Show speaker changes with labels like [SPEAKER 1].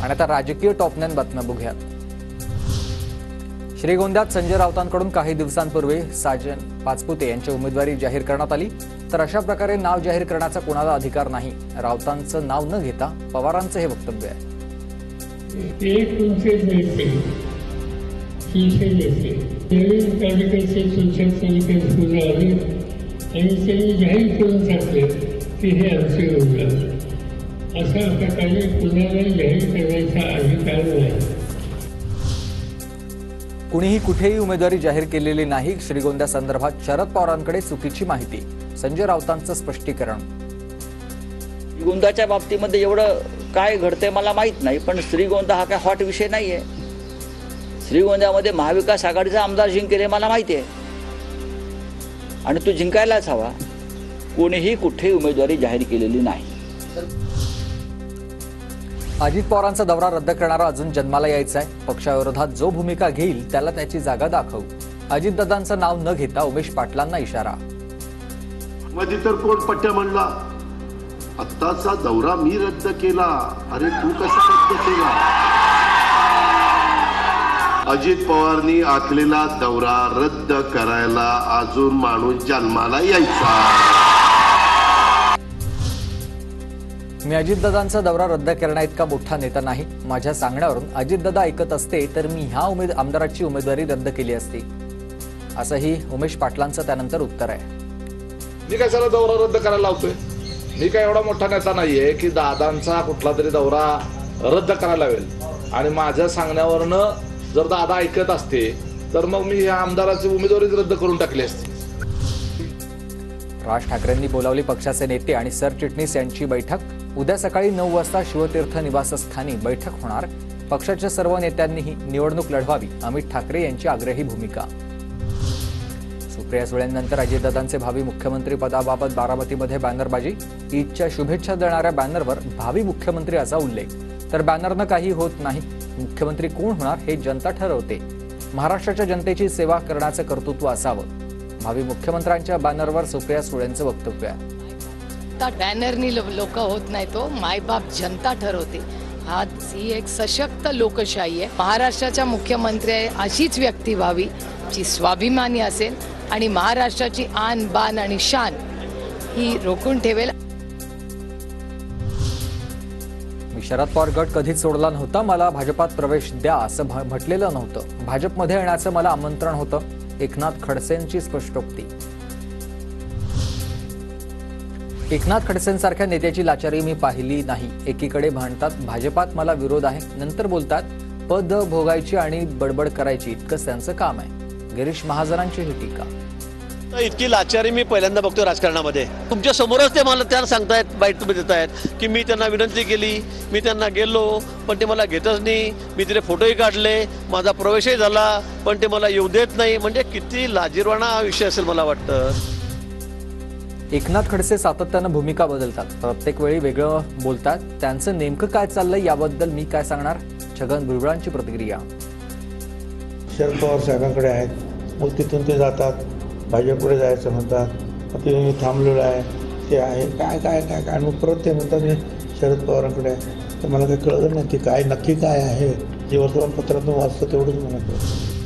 [SPEAKER 1] आणि आता राजकीय टॉप 9 बातम्या बघूयात। श्रीगोंद्यात संजय राऊतांकडून काही दिवसांपूर्वी साजन पाचपुते यांची उमेदवारी जाहीर करण्यात आली, तर अशा प्रकारे नाव जाहीर करण्याचा कोणाला अधिकार नाही। राऊतांचं नाव न घेता पवारांचं हे वक्तव्य आहे। कुणीही कुठेही उमेदवारी जाहीर केलेली नाही। श्रीगोंदा संदर्भात शरद पवारांकडे चुकीची माहिती, संजय राऊतांचं स्पष्टीकरण।
[SPEAKER 2] श्रीगोंदाच्या बाबतीमध्ये एवढं काय घडते मला माहित नाही, पण श्रीगोंदा हा काय हॉट विषय नाहीये। श्रीगोंद्यामध्ये महाविकास आघाडीचा आमदार जिंकले मला माहिती आहे, आणि तो जिंकायलाच हवा। कोणीही कुठेही उमेदवारी जाहीर केलेली नाही।
[SPEAKER 1] अजित पवारांचा दौरा रद्द करणारा अजून जन्माला यायचा आहे। पक्षाविरोधात जो भूमिका घेईल त्याला त्याची जागा दाखवू। अजितदादांचं नाव न घेता उमेश पाटलांना इशारा।
[SPEAKER 3] मध्ये तर कोण पट्ट्या म्हणला, आत्ताचा दौरा मी रद्द केला, अरे तू कसा रद्द केला? अजित पवारनी आखलेला दौरा रद्द करायला अजून माणूस जन्माला यायचा।
[SPEAKER 1] मी अजितदादांचा दौरा रद्द करण्या इतका मोठा नेता नाही। माझ्या सांगण्यावरून अजितदादा ऐकत असते तर मी ह्या आमदाराची उमेदवारी रद्द केली असती, असंही उमेश पाटलांचं त्यानंतर उत्तर आहे।
[SPEAKER 4] मी कशाला दौरा रद्द करायला लावतोय? मी काय एवढा मोठा नेता नाहीये की दादांचा कुठला तरी दौरा रद्द करायला लावेल। आणि माझ्या सांगण्यावरनं जर दादा ऐकत असते तर मग मी या आमदाराची उमेदवारी रद्द करून टाकली असती।
[SPEAKER 1] राज ठाकरेंनी बोलावली पक्षाचे नेते आणि सरचिटणीस यांची बैठक। उद्या सकाळी 9 वाजता शिवतीर्थ निवासस्थानी बैठक होणार। पक्षाच्या सर्व नेत्यांनीही निवडणूक लढवावी, अमित ठाकरे यांची आग्रही भूमिका। सुप्रिया सुळेंनंतर अजितदादांचे भावी मुख्यमंत्री पदाबाबत बारामतीमध्ये बॅनरबाजी। ईदच्या शुभेच्छा देणाऱ्या बॅनरवर भावी मुख्यमंत्री असा उल्लेख, तर बॅनरनं काही होत नाही। मुख्यमंत्री कोण होणार हे जनता ठरवते। महाराष्ट्राच्या जनतेची सेवा करण्याचं कर्तृत्व असावं। भावी मुख्यमंत्र्यांच्या बॅनरवर सुप्रिया सुळेंचं वक्तव्य आहे।
[SPEAKER 5] बॅनरनी लोक होत नाही, तो मायबाप जनता ठरवते। ही एक सशक्त लोकशाही आहे। महाराष्ट्राच्या मुख्यमंत्री अशीच व्यक्ती व्हावी जी स्वाभिमानी असेल आणि महाराष्ट्राची आन बान आणि शान ही रोखून ठेवेल।
[SPEAKER 1] मी शरद पवार गट कधीच सोडला नव्हता। मला भाजपात प्रवेश द्या असं म्हटलेलं नव्हतं। भाजपमध्ये येण्याचं मला आमंत्रण होतं। एकनाथ खडसेंची स्पष्टोक्ती। एकनाथ खडसेंसारख्या नेत्याची लाचारी मी पाहिली नाही। एकीकडे भांडतात भाजपात मला विरोध आहे, नंतर बोलतात पद भोगायची आणि बडबड करायची इतकंच त्यांचं काम आहे। गिरीश महाजनांची ही टीका।
[SPEAKER 6] इतकी लाचारी मी पहिल्यांदा बघतो राजकारणामध्ये। तुमच्या समोरच ते मला त्यांना सांगतायत, बाईट तुम्ही देत आहेत की मी त्यांना विनंती केली, मी त्यांना गेलो पण ते मला घेतच नाही। मी तिथे फोटोही काढले, माझा प्रवेशही झाला, पण ते मला येऊ देत नाही। म्हणजे किती लाजिरवाणा हा विषय असेल मला वाटतं।
[SPEAKER 1] एकनाथ खडसे सातत्यानं भूमिका बदलतात, प्रत्येक वेळी वेगळं बोलतात। त्यांचं नेमकं काय चाललंय याबद्दल मी काय सांगणार? छगन भुजबळांची प्रतिक्रिया।
[SPEAKER 7] शरद पवार साहेबांकडे आहेत, मग तिथून ते जातात भाजपकडे जायचं म्हणतात। ते मी थांबलेलं आहे, ते आहे काय काय काय काय मग परत ते म्हणतात मी शरद पवारांकडे आहे। तर मला काही कळलं नाही की काय नक्की काय आहे। जे वर्तमानपत्रातून वाचतं तेवढंच म्हणत.